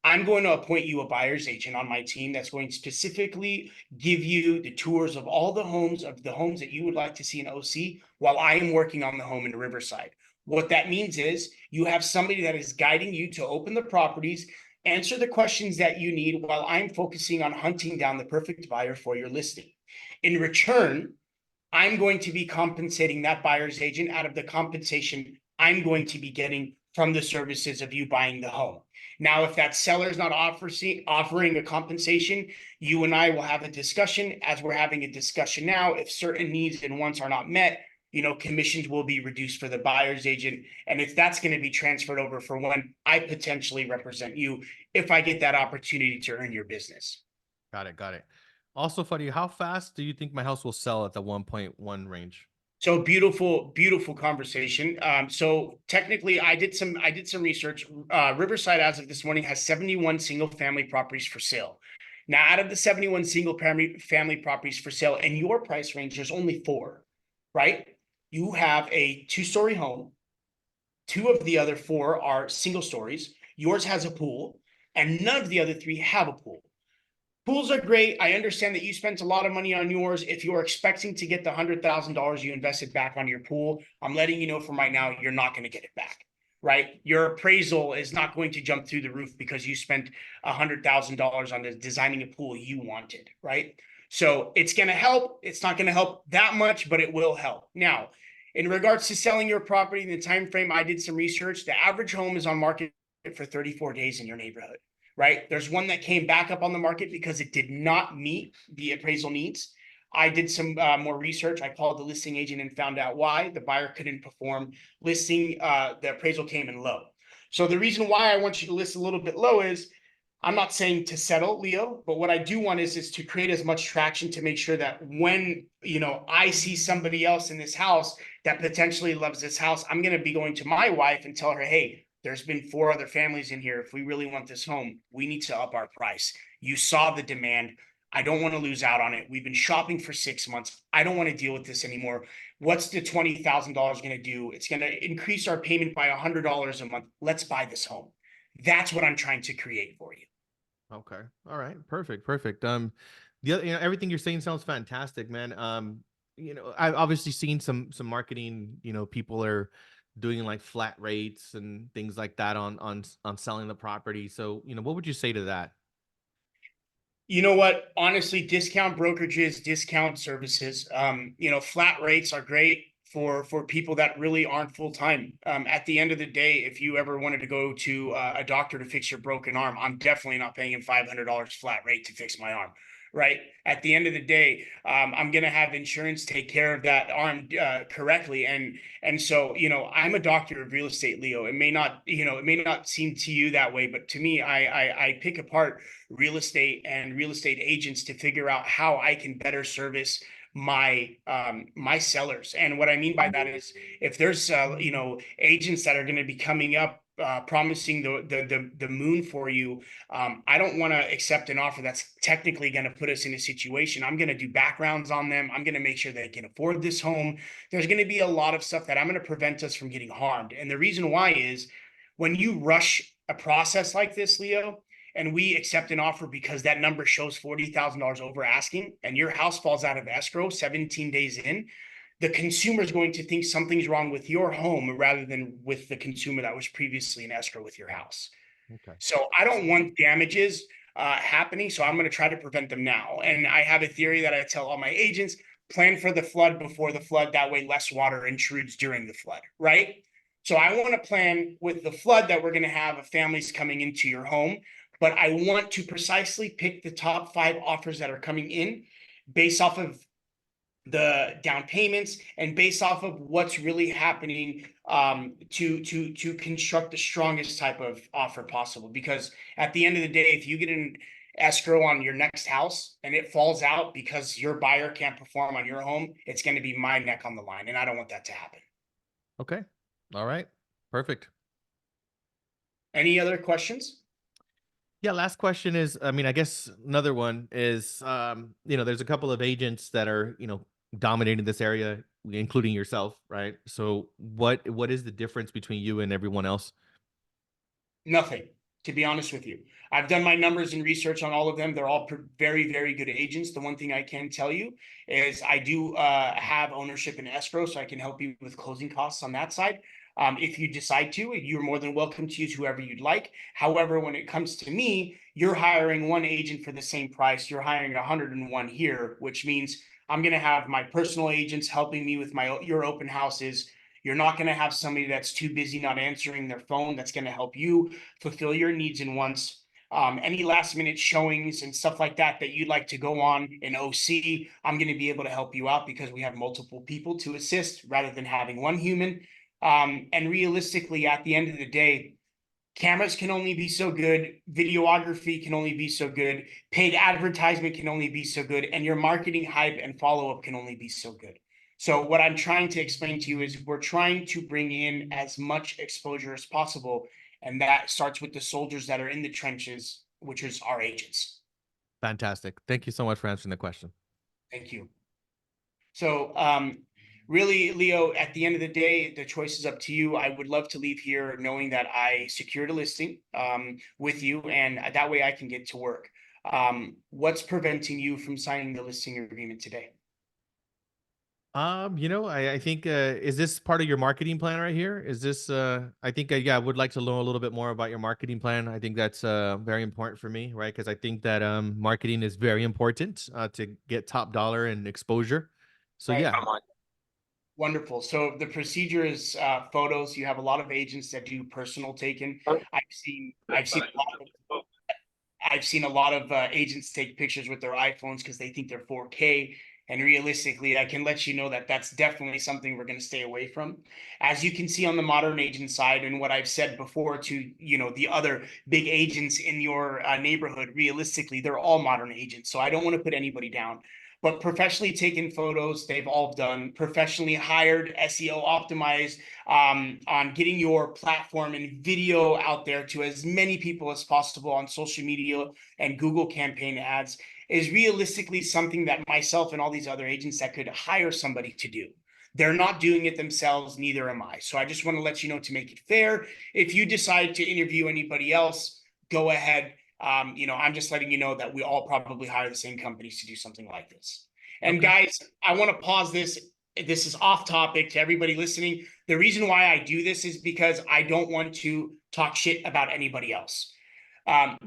I'm going to appoint you a buyer's agent on my team that's going to specifically give you the tours of all the homes that you would like to see in OC while I am working on the home in Riverside. What that means is you have somebody that is guiding you to open the properties, answer the questions that you need while I'm focusing on hunting down the perfect buyer for your listing. In return, I'm going to be compensating that buyer's agent out of the compensation I'm going to be getting from the services of you buying the home. Now, if that seller's not offering a compensation, you and I will have a discussion, as we're having a discussion now. If certain needs and wants are not met, commissions will be reduced for the buyer's agent. And if that's going to be transferred over for when I potentially represent you, if I get that opportunity to earn your business. got it. Got it. Also, funny, how fast do you think my house will sell at the 1.1 range? So beautiful conversation. So technically, I did some research. Riverside, as of this morning, has 71 single family properties for sale. Now, out of the 71 single family properties for sale, in your price range, there's only 4, right? You have a 2-story home. 2 of the other 4 are single stories. Yours has a pool, and none of the other 3 have a pool. Pools are great. I understand that you spent a lot of money on yours. If you're expecting to get the $100,000 you invested back on your pool, I'm letting you know from right now, you're not going to get it back, right? Your appraisal is not going to jump through the roof because you spent $100,000 on designing a pool you wanted, right? So it's going to help. It's not going to help that much, but it will help. Now, in regards to selling your property in the time frame, I did some research. The average home is on market for 34 days in your neighborhood. Right? There's one that came back up on the market because it did not meet the appraisal needs. I did some more research. I called the listing agent and found out why the buyer couldn't perform listing. The appraisal came in low. So the reason why I want you to list a little bit low is I'm not saying to settle, Leo, but what I do want is to create as much traction to make sure that when, I see somebody else in this house that potentially loves this house, I'm going to be going to my wife and tell her, hey, there's been 4 other families in here. If we really want this home, we need to up our price. You saw the demand. I don't want to lose out on it. We've been shopping for 6 months. I don't want to deal with this anymore. What's the $20,000 going to do? It's going to increase our payment by $100 a month. Let's buy this home. That's what I'm trying to create for you. Okay. All right. Perfect. Perfect. The other, everything you're saying sounds fantastic, man. I've obviously seen some marketing, people are doing like flat rates and things like that on selling the property. So, what would you say to that? You know what? Honestly, discount brokerages, discount services. Flat rates are great for people that really aren't full time. At the end of the day, if you ever wanted to go to a doctor to fix your broken arm, I'm definitely not paying him $500 flat rate to fix my arm. right? At the end of the day, I'm going to have insurance take care of that arm correctly. And so, you know, I'm a doctor of real estate, Leo. It may not, you know, it may not seem to you that way, but to me, I pick apart real estate and real estate agents to figure out how I can better service my my sellers. And what I mean by that is, if there's you know, agents that are going to be coming up promising the moon for you, I don't want to accept an offer that's technically going to put us in a situation. I'm going to do backgrounds on them. I'm going to make sure they can afford this home. There's going to be a lot of stuff that I'm going to prevent us from getting harmed. And the reason why is, when you rush a process like this, Leo, and we accept an offer because that number shows $40,000 over asking, and your house falls out of escrow 17 days in, the consumer is going to think something's wrong with your home rather than with the consumer that was previously in escrow with your house. Okay. So I don't want damages happening. So I'm going to try to prevent them now. And I have a theory that I tell all my agents: plan for the flood before the flood. That way, less water intrudes during the flood, right? So I want to plan with the flood that we're going to have families coming into your home, but I want to precisely pick the top 5 offers that are coming in based off of the down payments and based off of what's really happening, to construct the strongest type of offer possible. Because at the end of the day, if you get an escrow on your next house and it falls out because your buyer can't perform on your home, it's going to be my neck on the line, and I don't want that to happen. Okay. All right. Perfect. Any other questions? Yeah, last question is, I mean, I guess another one is, you know, there's a couple of agents that are, you know, dominating this area, including yourself, right? So what is the difference between you and everyone else? Nothing, to be honest with you. I've done my numbers and research on all of them. They're all very, very good agents. The one thing I can tell you is I do have ownership in escrow, so I can help you with closing costs on that side. If you decide to, you're more than welcome to use whoever you'd like. However, when it comes to me, you're hiring one agent for the same price. You're hiring 101 here, which means I'm going to have my personal agents helping me with your open houses. You're not going to have somebody that's too busy not answering their phone that's going to help you fulfill your needs and wants. Any last minute showings and stuff like that that you'd like to go on in OC, I'm going to be able to help you out because we have multiple people to assist rather than having one human. And realistically, at the end of the day, cameras can only be so good, videography can only be so good, paid advertisement can only be so good, and your marketing hype and follow-up can only be so good. So what I'm trying to explain to you is we're trying to bring in as much exposure as possible, and that starts with the soldiers that are in the trenches, which is our agents. Fantastic. Thank you so much for answering the question. Thank you. So really, Leo, at the end of the day, the choice is up to you. I would love to leave here knowing that I secured a listing with you, and that way I can get to work. What's preventing you from signing the listing agreement today? You know, I think, is this part of your marketing plan right here? Is this, I think, yeah, I would like to learn a little bit more about your marketing plan. I think that's very important for me, right? Because I think that marketing is very important to get top dollar and exposure. So Right. yeah. Wonderful. So the procedure is photos. You have a lot of agents that do personal taken. I've seen a lot of agents take pictures with their iPhones because they think they're 4K. And realistically, I can let you know that that's definitely something we're going to stay away from. As you can see on the modern agent side, and what I've said before to, you know, the other big agents in your neighborhood, realistically, they're all modern agents. So I don't want to put anybody down. But professionally taken photos, they've all done. Professionally hired, SEO optimized, on getting your platform and video out there to as many people as possible on social media and Google campaign ads is realistically something that myself and all these other agents that could hire somebody to do. They're not doing it themselves, neither am I. So I just want to let you know, to make it fair, if you decide to interview anybody else, go ahead. You know, I'm just letting you know that we all probably hire the same companies to do something like this. And Okay. guys, I want to pause this. This is off topic to everybody listening. The reason why I do this is because I don't want to talk shit about anybody else.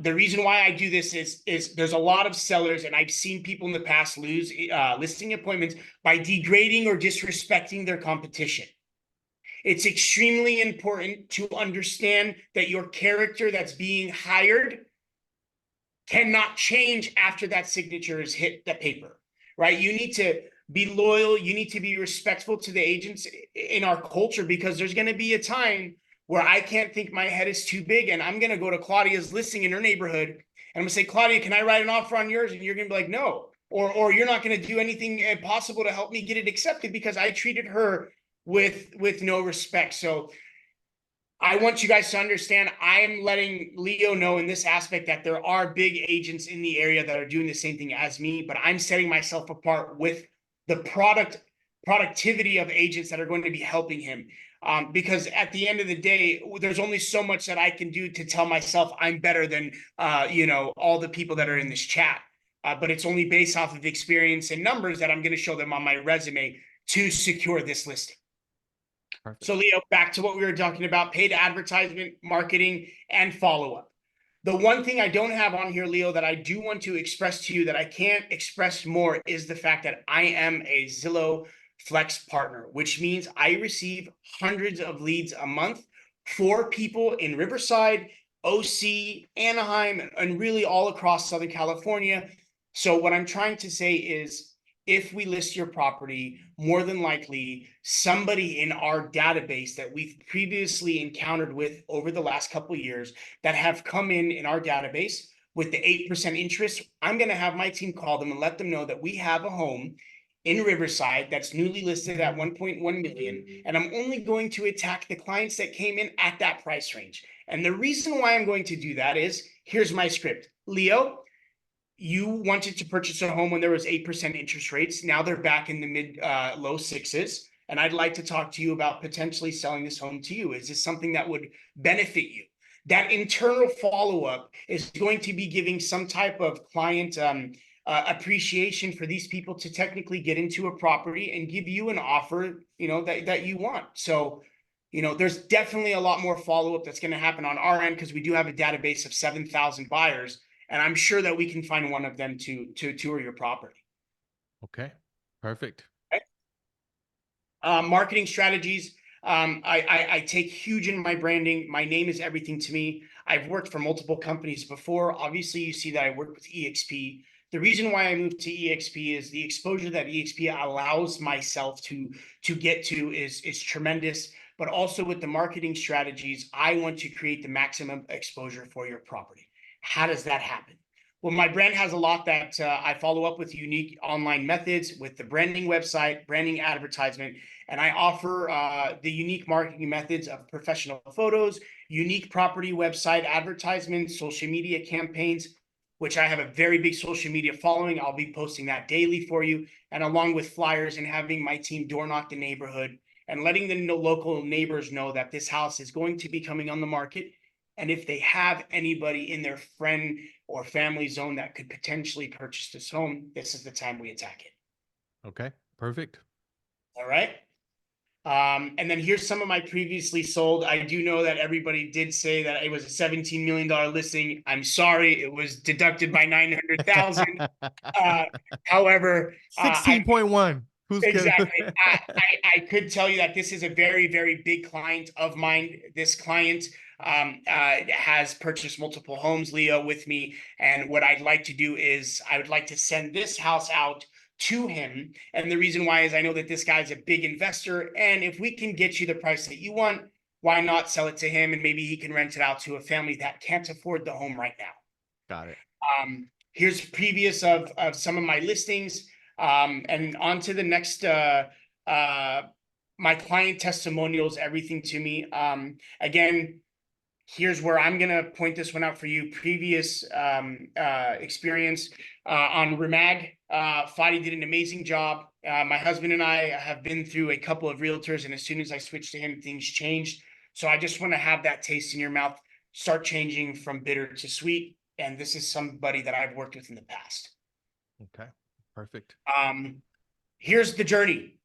The reason why I do this is there's a lot of sellers, and I've seen people in the past lose listing appointments by degrading or disrespecting their competition. It's extremely important to understand that your character that's being hired cannot change after that signature is hit the paper, right? You need to be loyal. You need to be respectful to the agents in our culture, because there's going to be a time where I can't think my head is too big, and I'm going to go to Claudia's listing in her neighborhood, and I'm going to say, Claudia, can I write an offer on yours? And you're going to be like, no, or you're not going to do anything possible to help me get it accepted because I treated her with no respect. So I want you guys to understand, I am letting Leo know in this aspect that there are big agents in the area that are doing the same thing as me, but I'm setting myself apart with the productivity of agents that are going to be helping him. Because at the end of the day, there's only so much that I can do to tell myself I'm better than, all the people that are in this chat. But it's only based off of experience and numbers that I'm going to show them on my resume to secure this listing. Perfect. So Leo, back to what we were talking about, paid advertisement, marketing, and follow-up. The one thing I don't have on here, Leo, that I do want to express to you that I can't express more is the fact that I am a Zillow Flex partner, which means I receive hundreds of leads a month for people in Riverside, OC, Anaheim, and really all across Southern California. So what I'm trying to say is, if we list your property, more than likely somebody in our database that we've previously encountered with over the last couple of years that have come in our database with the 8% interest, I'm going to have my team call them and let them know that we have a home in Riverside that's newly listed at 1.1 million. And I'm only going to attack the clients that came in at that price range. And the reason why I'm going to do that is, here's my script. Leo, you wanted to purchase a home when there was 8% interest rates. Now they're back in the low sixes. And I'd like to talk to you about potentially selling this home to you. Is this something that would benefit you? That internal follow-up is going to be giving some type of client appreciation for these people to technically get into a property and give you an offer, that you want. So, there's definitely a lot more follow-up that's going to happen on our end, because we do have a database of 7,000 buyers. And I'm sure that we can find one of them to tour your property. Okay, perfect. Okay. Marketing strategies. I take huge in my branding. My name is everything to me. I've worked for multiple companies before. Obviously, you see that I work with EXP. The reason why I moved to EXP is the exposure that EXP allows myself to get to is tremendous. But also with the marketing strategies, I want to create the maximum exposure for your property. How does that happen? Well, my brand has a lot that I follow up with unique online methods with the branding website, branding advertisement, and I offer the unique marketing methods of professional photos, unique property website advertisements, social media campaigns, which I have a very big social media following. I'll be posting that daily for you, and along with flyers and having my team door knock the neighborhood and letting the local neighbors know that this house is going to be coming on the market. And if they have anybody in their friend or family zone that could potentially purchase this home, this is the time we attack it. Okay, perfect. All right. And then here's some of my previously sold. I do know that everybody did say that it was a $17 million listing. I'm sorry, it was deducted by 900,000. However, 16.1. Who's exactly. I could tell you that this is a very, very big client of mine. This client has purchased multiple homes, Leo, with me. And what I'd like to do is I would like to send this house out to him. And the reason why is I know that this guy's a big investor. And if we can get you the price that you want, why not sell it to him? And maybe he can rent it out to a family that can't afford the home right now. Got it. Here's previous of some of my listings. And on to the next, my client testimonials, everything to me. Again, here's where I'm going to point this one out for you. Previous experience on Remag. Fadi did an amazing job. My husband and I have been through a couple of realtors, and as soon as I switched to him, things changed. So I just want to have that taste in your mouth, start changing from bitter to sweet. And this is somebody that I've worked with in the past. Okay, perfect. Here's the journey.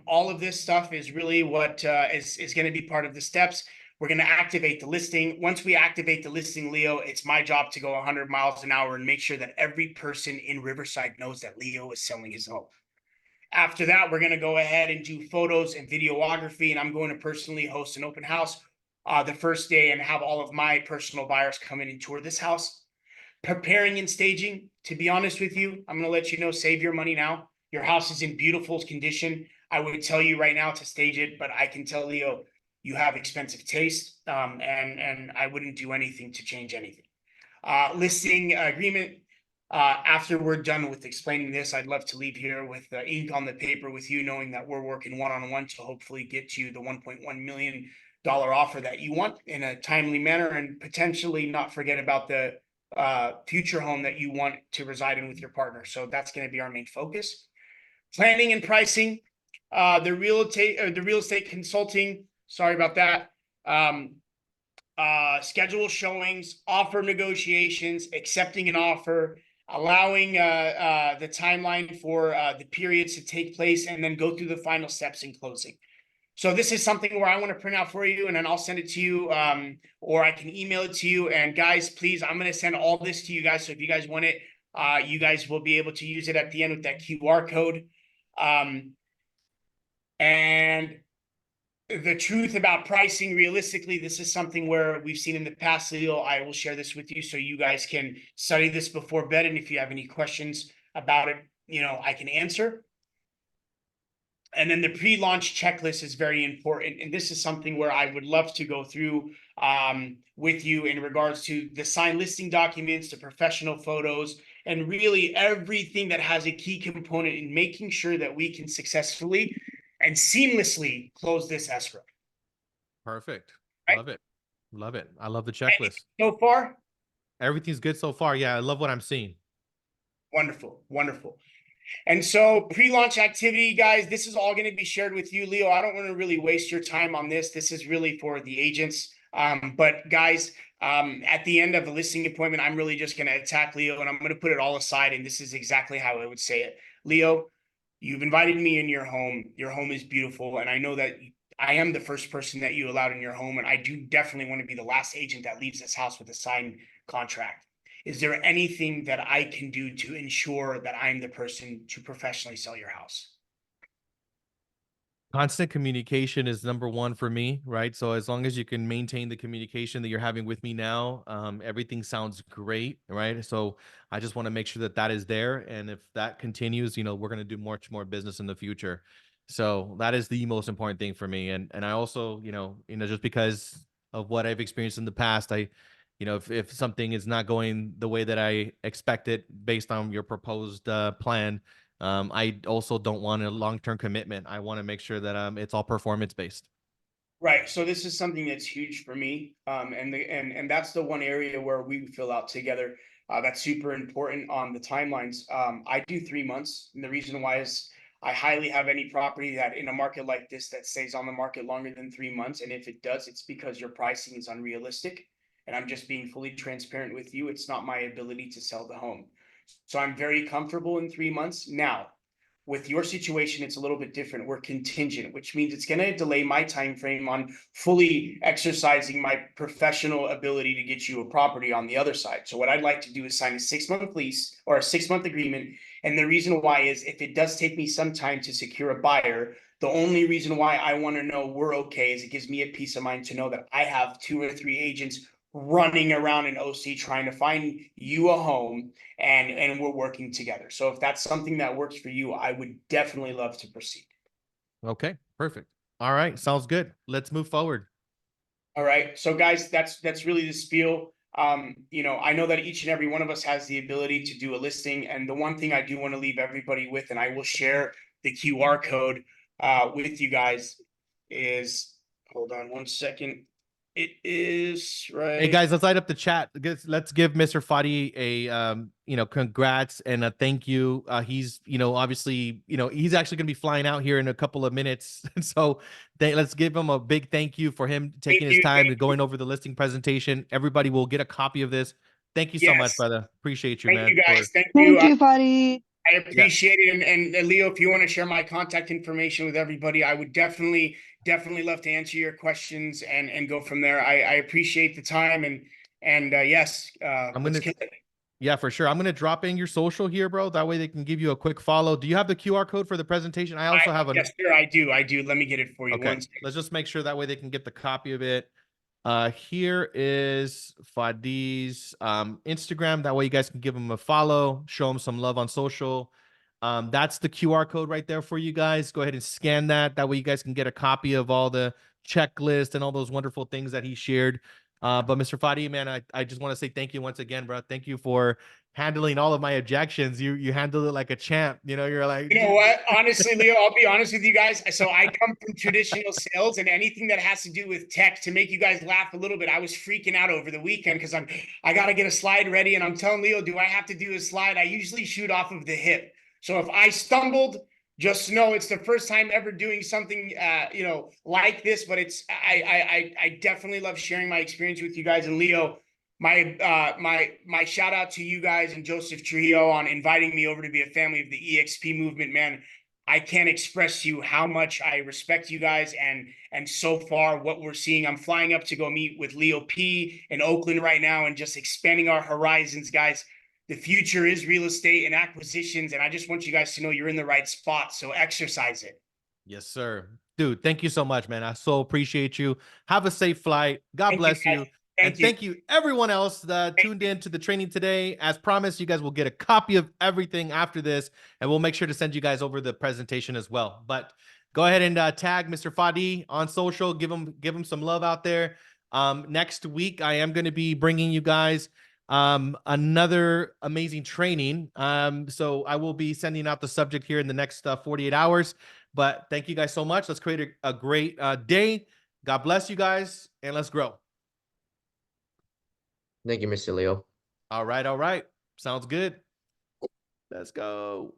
All of this stuff is really what is going to be part of the steps. We're going to activate the listing. Once we activate the listing, Leo, it's my job to go 100 miles an hour and make sure that every person in Riverside knows that Leo is selling his home. After that, we're going to go ahead and do photos and videography, and I'm going to personally host an open house the first day and have all of my personal buyers come in and tour this house. preparing and staging, to be honest with you, I'm going to let you know, save your money now. Your house is in beautiful condition. I would tell you right now to stage it, but I can tell Leo, you have expensive taste, and I wouldn't do anything to change anything. Listing agreement. After we're done with explaining this, I'd love to leave here with ink on the paper with you, knowing that we're working one-on-one to hopefully get you the $1.1 million offer that you want in a timely manner, and potentially not forget about the future home that you want to reside in with your partner. So that's going to be our main focus. Planning and pricing, the real estate consulting. Sorry about that. Schedule showings, offer negotiations, accepting an offer, allowing the timeline for the periods to take place, and then go through the final steps in closing. So this is something where I want to print out for you, and then I'll send it to you, or I can email it to you. And guys, please, I'm going to send all this to you guys. So if you guys want it, you guys will be able to use it at the end with that QR code. And the truth about pricing, realistically, this is something where we've seen in the past, Leo. I will share this with you so you guys can study this before bed. And if you have any questions about it, I can answer. And then the pre-launch checklist is very important. And this is something where I would love to go through with you in regards to the signed listing documents, the professional photos, and really everything that has a key component in making sure that we can successfully and seamlessly close this escrow. Perfect. Right? Love it. Love it. I love the checklist. So far? Everything's good so far. Yeah, I love what I'm seeing. Wonderful. Wonderful. And so pre-launch activity, guys, this is all going to be shared with you. Leo, I don't want to really waste your time on this. This is really for the agents. But guys, at the end of a listing appointment, I'm really just going to attack Leo, and I'm going to put it all aside. And this is exactly how I would say it. Leo, you've invited me in your home. Your home is beautiful. And I know that I am the first person that you allowed in your home. And I do definitely want to be the last agent that leaves this house with a signed contract. Is there anything that I can do to ensure that I'm the person to professionally sell your house? Constant communication is number one for me, right? So as long as you can maintain the communication that you're having with me now, everything sounds great, right? So I just want to make sure that that is there. And if that continues, we're going to do much more business in the future. So that is the most important thing for me. And I also, just because of what I've experienced in the past, if something is not going the way that I expected based on your proposed plan, I also don't want a long-term commitment. I want to make sure that it's all performance-based. Right. So this is something that's huge for me. And that's the one area where we fill out together. That's super important on the timelines. I do 3 months. And the reason why is I highly have any property that in a market like this that stays on the market longer than 3 months. And if it does, it's because your pricing is unrealistic. And I'm just being fully transparent with you. It's not my ability to sell the home. So I'm very comfortable in 3 months. Now, with your situation, it's a little bit different. We're contingent, which means it's going to delay my time frame on fully exercising my professional ability to get you a property on the other side. So what I'd like to do is sign a 6-month lease or a 6-month agreement. And the reason why is if it does take me some time to secure a buyer, the only reason why I want to know we're okay is it gives me a peace of mind to know that I have 2 or 3 agents running around in OC trying to find you a home, and we're working together. So if that's something that works for you, I would definitely love to proceed. Okay, perfect. All right, sounds good. Let's move forward. All right. So guys, that's really the spiel. I know that each and every one of us has the ability to do a listing. And the one thing I do want to leave everybody with, and I will share the QR code with you guys, is, hold on one second. It is right. Hey guys, let's light up the chat. Let's give Mr. Fadi a congrats and a thank you. He's obviously he's actually going to be flying out here in a couple of minutes, so let's give him a big thank you for him taking his time and going over the listing presentation. Everybody will get a copy of this. Thank you so much, brother. Appreciate you, man. Thank you, guys. Thank you, buddy. I appreciate it. And Leo, if you want to share my contact information with everybody, I would definitely love to answer your questions and go from there. I appreciate the time and yes, yeah, for sure. I'm going to drop in your social here, bro. That way they can give you a quick follow. Do you have the QR code for the presentation? I also have a. Yes, sir. I do. Let me get it for you. Okay. Let's just make sure that way they can get the copy of it. Here is Fadi's Instagram. That way you guys can give him a follow, show him some love on social. That's the QR code right there for you guys. Go ahead and scan that. That way you guys can get a copy of all the checklist and all those wonderful things that he shared. But Mr. Fadi, man, I just want to say thank you once again, bro. Thank you for handling all of my objections. You handled it like a champ. You know, you're like, You know what? Honestly, Leo, I'll be honest with you guys. So I come from traditional sales, and anything that has to do with tech, to make you guys laugh a little bit, I was freaking out over the weekend because I got to get a slide ready, and I'm telling Leo, do I have to do a slide? I usually shoot off of the hip. So if I stumbled, just know it's the first time ever doing something like this. But I definitely love sharing my experience with you guys. And Leo, my shout out to you guys and Joseph Trujillo on inviting me over to be a family of the EXP movement, man. I can't express to you how much I respect you guys, and so far what we're seeing. I'm flying up to go meet with Leo P in Oakland right now and just expanding our horizons, guys. The future is real estate and acquisitions, and I just want you guys to know you're in the right spot, so exercise it. yes, sir. Dude, thank you so much, man. I so appreciate you. Have a safe flight. God bless you. And thank you everyone else that tuned in to the training today. As promised, you guys will get a copy of everything after this, and we'll make sure to send you guys over the presentation as well. But go ahead and tag Mr. Fadi on social. Give him some love out there. Next week, I am going to be bringing you guys another amazing training. So I will be sending out the subject here in the next 48 hours. But thank you guys so much. Let's create a great day. God bless you guys, and let's grow. Thank you, Mr. Leo. All right. Sounds good. Let's go.